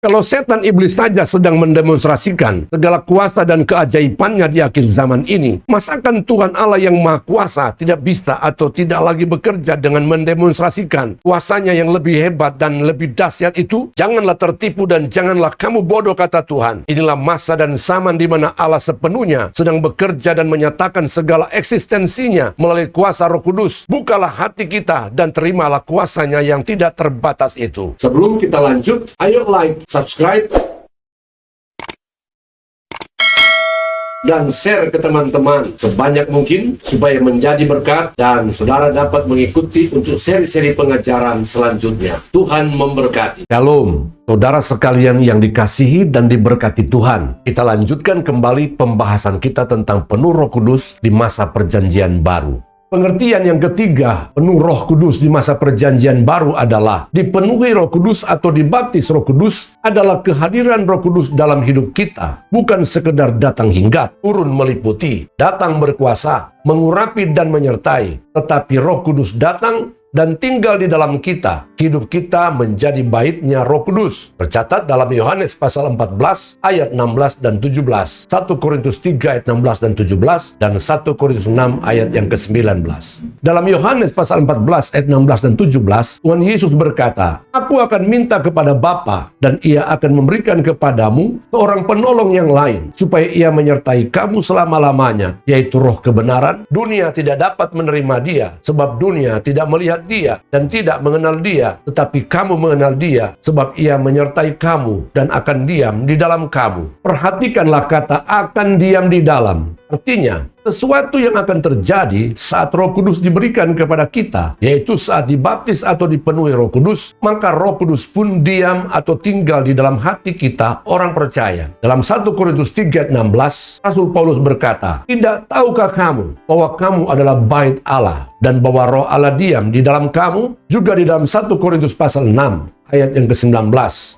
Kalau setan iblis saja sedang mendemonstrasikan segala kuasa dan keajaibannya di akhir zaman ini, masakan Tuhan Allah yang Maha Kuasa tidak bisa atau tidak lagi bekerja dengan mendemonstrasikan kuasanya yang lebih hebat dan lebih dahsyat itu? Janganlah tertipu dan janganlah kamu bodoh, kata Tuhan. Inilah masa dan zaman di mana Allah sepenuhnya sedang bekerja dan menyatakan segala eksistensinya melalui kuasa Roh Kudus. Bukalah hati kita dan terimalah kuasanya yang tidak terbatas itu. Sebelum kita lanjut, ayo like, subscribe, dan share ke teman-teman sebanyak mungkin supaya menjadi berkat dan saudara dapat mengikuti untuk seri-seri pengajaran selanjutnya. Tuhan memberkati. Shalom, saudara sekalian yang dikasihi dan diberkati Tuhan. Kita lanjutkan kembali pembahasan kita tentang penuh Roh Kudus di masa Perjanjian Baru. Pengertian yang ketiga, penuh Roh Kudus di masa Perjanjian Baru adalah dipenuhi Roh Kudus atau dibaptis Roh Kudus adalah kehadiran Roh Kudus dalam hidup kita, bukan sekedar datang hinggap, turun meliputi, datang berkuasa, mengurapi dan menyertai, tetapi Roh Kudus datang dan tinggal di dalam kita. Hidup kita menjadi baitnya Roh Kudus. Tercatat dalam Yohanes pasal 14 ayat 16 dan 17, 1 Korintus 3 ayat 16 dan 17, dan 1 Korintus 6 ayat yang ke-19. Dalam Yohanes pasal 14 ayat 16 dan 17, Tuhan Yesus berkata, "Aku akan minta kepada Bapa, dan Ia akan memberikan kepadamu seorang penolong yang lain, supaya Ia menyertai kamu selama-lamanya, yaitu Roh kebenaran. Dunia tidak dapat menerima Dia, sebab dunia tidak melihat Dia dan tidak mengenal Dia, tetapi kamu mengenal Dia, sebab Ia menyertai kamu dan akan diam di dalam kamu." Perhatikanlah kata "akan diam di dalam". Artinya, sesuatu yang akan terjadi saat Roh Kudus diberikan kepada kita, yaitu saat dibaptis atau dipenuhi Roh Kudus, maka Roh Kudus pun diam atau tinggal di dalam hati kita, orang percaya. Dalam 1 Korintus 3 ayat 16, Rasul Paulus berkata, "Tidak tahukah kamu bahwa kamu adalah bait Allah dan bahwa Roh Allah diam di dalam kamu?" Juga di dalam 1 Korintus pasal 6 ayat yang ke-19.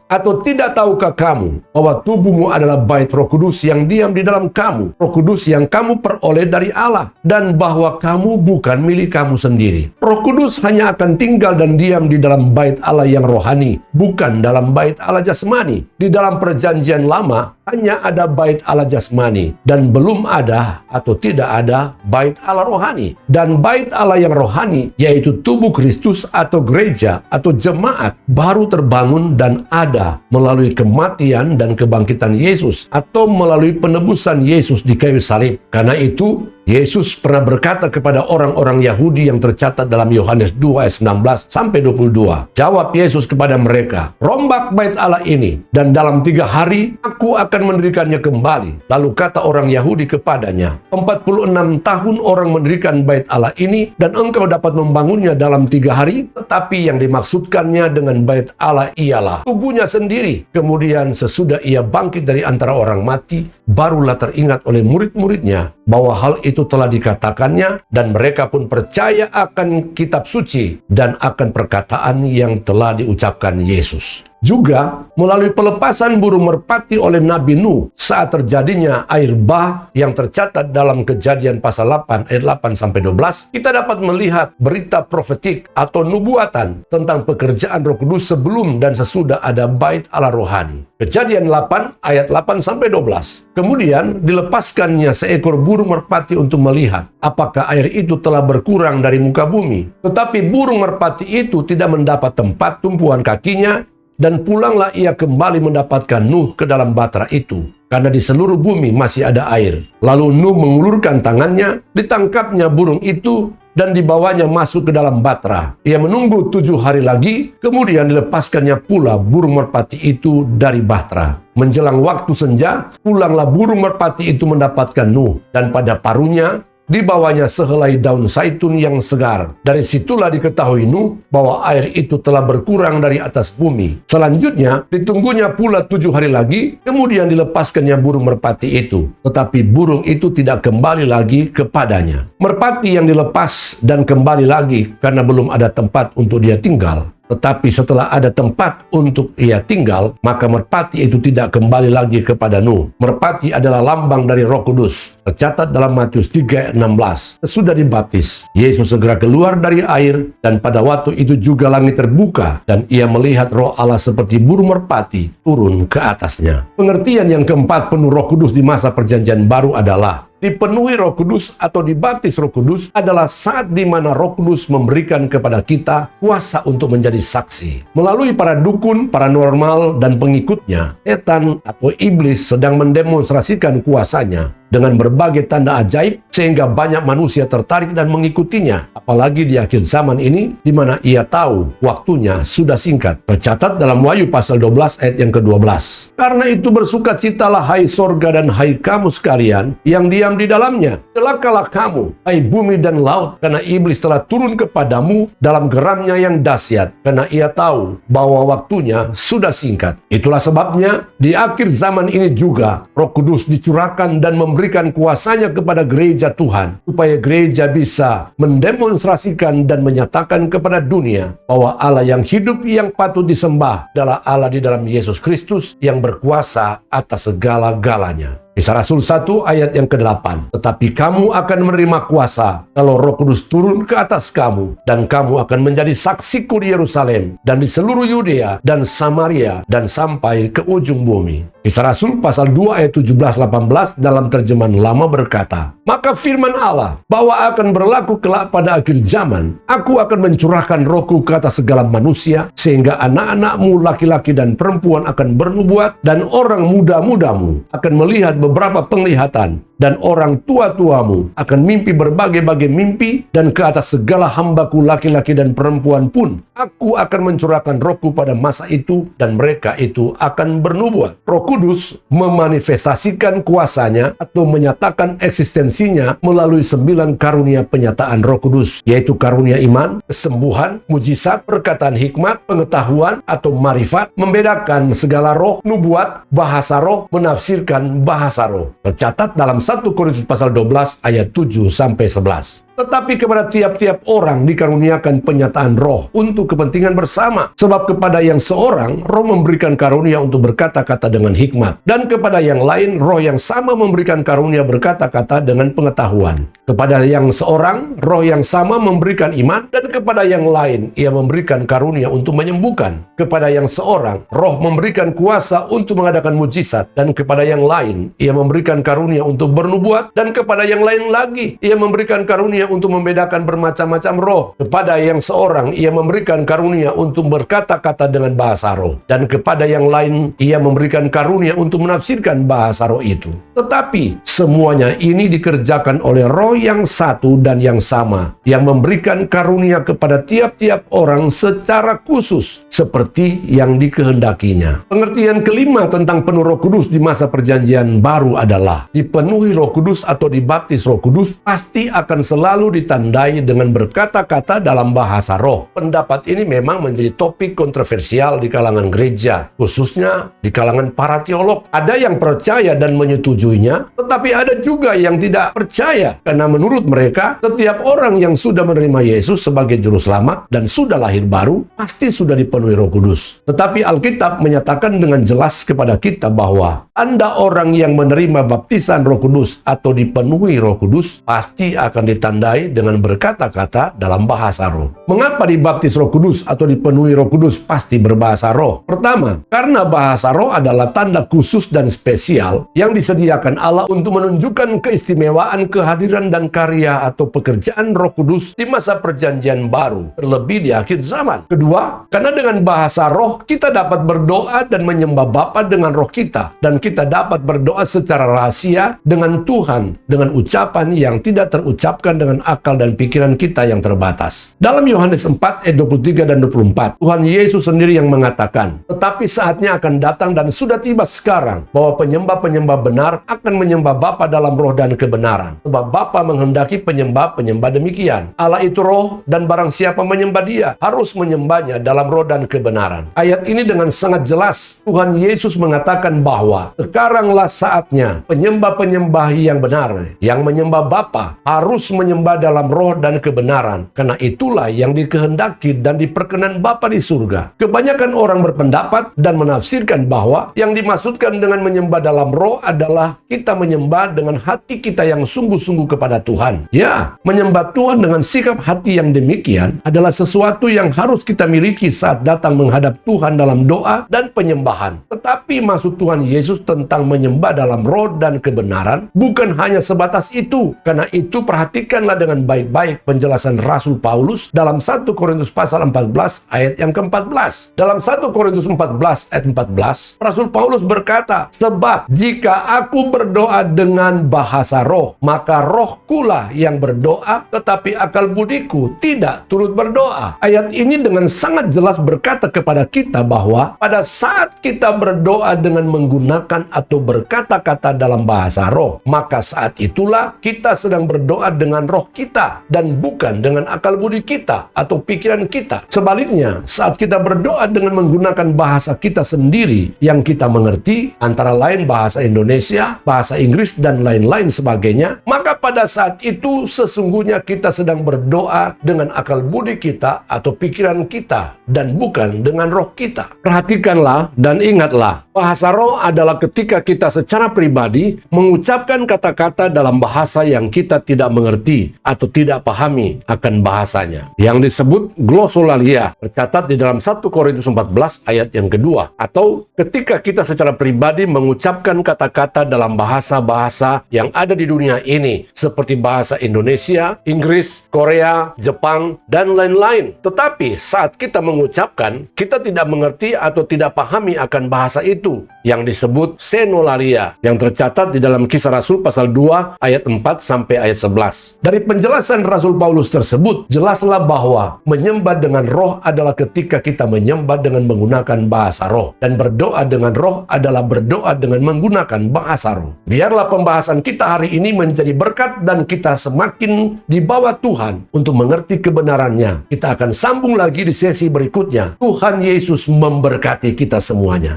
"Atau tidak tahukah kamu bahwa tubuhmu adalah bait Roh Kudus yang diam di dalam kamu, Roh Kudus yang kamu peroleh dari Allah, dan bahwa kamu bukan milik kamu sendiri?" Roh Kudus hanya akan tinggal dan diam di dalam bait Allah yang rohani, bukan dalam bait Allah jasmani. Di dalam Perjanjian Lama hanya ada bait Allah jasmani dan belum ada atau tidak ada bait Allah rohani. Dan bait Allah yang rohani, yaitu tubuh Kristus atau gereja atau jemaat, baru terbangun dan ada melalui kematian dan kebangkitan Yesus atau melalui penebusan Yesus di kayu salib. Karena itu Yesus pernah berkata kepada orang-orang Yahudi yang tercatat dalam Yohanes 2 ayat 19 sampai 22. Jawab Yesus kepada mereka, "Rombak bait Allah ini, dan dalam 3 hari aku akan mendirikannya kembali." Lalu kata orang Yahudi kepadanya, 46 tahun orang mendirikan bait Allah ini, dan engkau dapat membangunnya dalam 3 hari? Tetapi yang dimaksudkannya dengan bait Allah ialah tubuhnya sendiri. Kemudian sesudah ia bangkit dari antara orang mati, barulah teringat oleh murid-muridnya bahwa hal itu telah dikatakannya, dan mereka pun percaya akan kitab suci dan akan perkataan yang telah diucapkan Yesus. Juga melalui pelepasan burung merpati oleh Nabi Nuh saat terjadinya air bah yang tercatat dalam Kejadian pasal 8 ayat 8 sampai 12, kita dapat melihat berita profetik atau nubuatan tentang pekerjaan Roh Kudus sebelum dan sesudah ada bait Allah rohani. Kejadian 8 ayat 8 sampai 12. Kemudian dilepaskannya seekor burung merpati untuk melihat apakah air itu telah berkurang dari muka bumi. Tetapi burung merpati itu tidak mendapat tempat tumpuan kakinya, dan pulanglah ia kembali mendapatkan Nuh ke dalam batra itu, karena di seluruh bumi masih ada air. Lalu Nuh mengulurkan tangannya, ditangkapnya burung itu, dan dibawanya masuk ke dalam batra. Ia menunggu 7 hari lagi, kemudian dilepaskannya pula burung merpati itu dari batra. Menjelang waktu senja, pulanglah burung merpati itu mendapatkan Nuh, dan pada paruhnya dibawanya sehelai daun zaitun yang segar. Dari situlah diketahui Nuh bahwa air itu telah berkurang dari atas bumi. Selanjutnya, ditunggunya pula 7 hari lagi, kemudian dilepaskannya burung merpati itu. Tetapi burung itu tidak kembali lagi kepadanya. Merpati yang dilepas dan kembali lagi karena belum ada tempat untuk dia tinggal. Tetapi setelah ada tempat untuk ia tinggal, maka merpati itu tidak kembali lagi kepada Nuh. Merpati adalah lambang dari Roh Kudus. Tercatat dalam Matius 3:16. Sesudah dibaptis, Yesus segera keluar dari air, dan pada waktu itu juga langit terbuka, dan ia melihat Roh Allah seperti burung merpati turun ke atasnya. Pengertian yang keempat penuh Roh Kudus di masa Perjanjian Baru adalah dipenuhi Roh Kudus atau dibaptis Roh Kudus adalah saat di mana Roh Kudus memberikan kepada kita kuasa untuk menjadi saksi. Melalui para dukun, paranormal, dan pengikutnya, setan atau iblis sedang mendemonstrasikan kuasanya dengan berbagai tanda ajaib sehingga banyak manusia tertarik dan mengikutinya. Apalagi di akhir zaman ini di mana ia tahu waktunya sudah singkat. Tercatat dalam Wahyu pasal 12 ayat yang ke-12. Karena itu bersukacitalah hai sorga dan hai kamu sekalian yang diam di dalamnya. Celakalah kamu hai bumi dan laut, karena iblis telah turun kepadamu dalam geramnya yang dahsyat, karena ia tahu bahwa waktunya sudah singkat. Itulah sebabnya di akhir zaman ini juga Roh Kudus dicurahkan dan memberikan kuasanya kepada gereja Tuhan, supaya gereja bisa mendemonstrasikan dan menyatakan kepada dunia bahwa Allah yang hidup yang patut disembah adalah Allah di dalam Yesus Kristus yang berkuasa atas segala-galanya. Kisah Rasul 1 ayat yang ke-8. Tetapi kamu akan menerima kuasa kalau Roh Kudus turun ke atas kamu, dan kamu akan menjadi saksiku di Yerusalem dan di seluruh Yudea dan Samaria dan sampai ke ujung bumi. Kisah Rasul pasal 2 ayat 17-18 dalam terjemahan lama berkata, maka firman Allah bahwa akan berlaku kelak pada akhir zaman, aku akan mencurahkan rohku ke atas segala manusia, sehingga anak-anakmu laki-laki dan perempuan akan bernubuat, dan orang muda-mudamu akan melihat beberapa penglihatan, dan orang tua-tuamu akan mimpi berbagai-bagai mimpi, dan ke atas segala hambaku laki-laki dan perempuan pun aku akan mencurahkan rohku pada masa itu, dan mereka itu akan bernubuat. Roh Kudus memanifestasikan kuasanya atau menyatakan eksistensinya melalui 9 karunia penyataan Roh Kudus, yaitu karunia iman, kesembuhan, mujizat, perkataan hikmat, pengetahuan atau marifat, membedakan segala roh, nubuat, bahasa roh, menafsirkan bahasa roh. Tercatat dalam 1 Korintus pasal 12 ayat 7-11. Tetapi kepada tiap-tiap orang dikaruniakan penyataan roh untuk kepentingan bersama. Sebab kepada yang seorang, roh memberikan karunia untuk berkata-kata dengan hikmat. Dan kepada yang lain, roh yang sama memberikan karunia berkata-kata dengan pengetahuan. Kepada yang seorang, roh yang sama memberikan iman. Dan kepada yang lain, ia memberikan karunia untuk menyembuhkan. Kepada yang seorang, roh memberikan kuasa untuk mengadakan mujizat. Dan kepada yang lain, ia memberikan karunia untuk bernubuat. Dan kepada yang lain lagi, ia memberikan karunia untuk membedakan bermacam-macam roh. Kepada yang seorang ia memberikan karunia untuk berkata-kata dengan bahasa roh, dan kepada yang lain ia memberikan karunia untuk menafsirkan bahasa roh itu. Tetapi semuanya ini dikerjakan oleh roh yang satu dan yang sama, yang memberikan karunia kepada tiap-tiap orang secara khusus seperti yang dikehendakinya. Pengertian kelima tentang penuh Roh Kudus di masa Perjanjian Baru adalah dipenuhi Roh Kudus atau dibaptis Roh Kudus pasti akan selalu ditandai dengan berkata-kata dalam bahasa roh. Pendapat ini memang menjadi topik kontroversial di kalangan gereja, khususnya di kalangan para teolog. Ada yang percaya dan menyetujuinya, tetapi ada juga yang tidak percaya, karena menurut mereka setiap orang yang sudah menerima Yesus sebagai juru selamat dan sudah lahir baru pasti sudah dipenuhi Roh Kudus. Tetapi Alkitab menyatakan dengan jelas kepada kita bahwa Anda orang yang menerima baptisan Roh Kudus atau dipenuhi Roh Kudus pasti akan ditandai dengan berkata-kata dalam bahasa roh. Mengapa dibaptis Roh Kudus atau dipenuhi Roh Kudus pasti berbahasa roh? Pertama, karena bahasa roh adalah tanda khusus dan spesial yang disediakan Allah untuk menunjukkan keistimewaan kehadiran dan karya atau pekerjaan Roh Kudus di masa Perjanjian Baru, terlebih di akhir zaman. Kedua, karena dengan bahasa roh kita dapat berdoa dan menyembah Bapa dengan roh kita, dan kita dapat berdoa secara rahasia dengan Tuhan dengan ucapan yang tidak terucapkan dengan akal dan pikiran kita yang terbatas. Dalam Yohanes 4 ayat 23 dan 24, Tuhan Yesus sendiri yang mengatakan, tetapi saatnya akan datang dan sudah tiba sekarang bahwa penyembah-penyembah benar akan menyembah Bapa dalam roh dan kebenaran. Sebab Bapa menghendaki penyembah-penyembah demikian. Allah itu roh, dan barang siapa menyembah Dia harus menyembahnya dalam roh dan kebenaran. Ayat ini dengan sangat jelas Tuhan Yesus mengatakan bahwa sekaranglah saatnya penyembah-penyembah yang benar, yang menyembah Bapa, harus menyembah menyembah dalam roh dan kebenaran, karena itulah yang dikehendaki dan diperkenan Bapa di surga. Kebanyakan orang berpendapat dan menafsirkan bahwa yang dimaksudkan dengan menyembah dalam roh adalah kita menyembah dengan hati kita yang sungguh-sungguh kepada Tuhan. Ya, menyembah Tuhan dengan sikap hati yang demikian adalah sesuatu yang harus kita miliki saat datang menghadap Tuhan dalam doa dan penyembahan. Tetapi maksud Tuhan Yesus tentang menyembah dalam roh dan kebenaran bukan hanya sebatas itu. Karena itu perhatikanlah dengan baik-baik penjelasan Rasul Paulus dalam 1 Korintus pasal 14 ayat yang ke-14. Dalam 1 Korintus 14 ayat 14, Rasul Paulus berkata, "Sebab jika aku berdoa dengan bahasa roh, maka rohkulah yang berdoa, tetapi akal budiku tidak turut berdoa." Ayat ini dengan sangat jelas berkata kepada kita bahwa pada saat kita berdoa dengan menggunakan atau berkata-kata dalam bahasa roh, maka saat itulah kita sedang berdoa dengan roh kita dan bukan dengan akal budi kita atau pikiran kita. Sebaliknya, saat kita berdoa dengan menggunakan bahasa kita sendiri yang kita mengerti, antara lain bahasa Indonesia, bahasa Inggris, dan lain-lain sebagainya, maka pada saat itu sesungguhnya kita sedang berdoa dengan akal budi kita atau pikiran kita dan bukan dengan roh kita. Perhatikanlah dan ingatlah, bahasa roh adalah ketika kita secara pribadi mengucapkan kata-kata dalam bahasa yang kita tidak mengerti atau tidak pahami akan bahasanya, yang disebut glosolalia, tercatat di dalam 1 Korintus 14 ayat yang kedua. Atau ketika kita secara pribadi mengucapkan kata-kata dalam bahasa-bahasa yang ada di dunia ini, seperti bahasa Indonesia, Inggris, Korea, Jepang, dan lain-lain. Tetapi saat kita mengucapkan, kita tidak mengerti atau tidak pahami akan bahasa itu, yang disebut senolalia, yang tercatat di dalam Kisah Rasul pasal 2 ayat 4 sampai ayat 11. Dari penjelasan Rasul Paulus tersebut, jelaslah bahwa menyembah dengan roh adalah ketika kita menyembah dengan menggunakan bahasa roh, dan berdoa dengan roh adalah berdoa dengan menggunakan bahasa roh. Biarlah pembahasan kita hari ini menjadi berkat dan kita semakin dibawa Tuhan untuk mengerti kebenarannya. Kita akan sambung lagi di sesi berikutnya. Tuhan Yesus memberkati kita semuanya.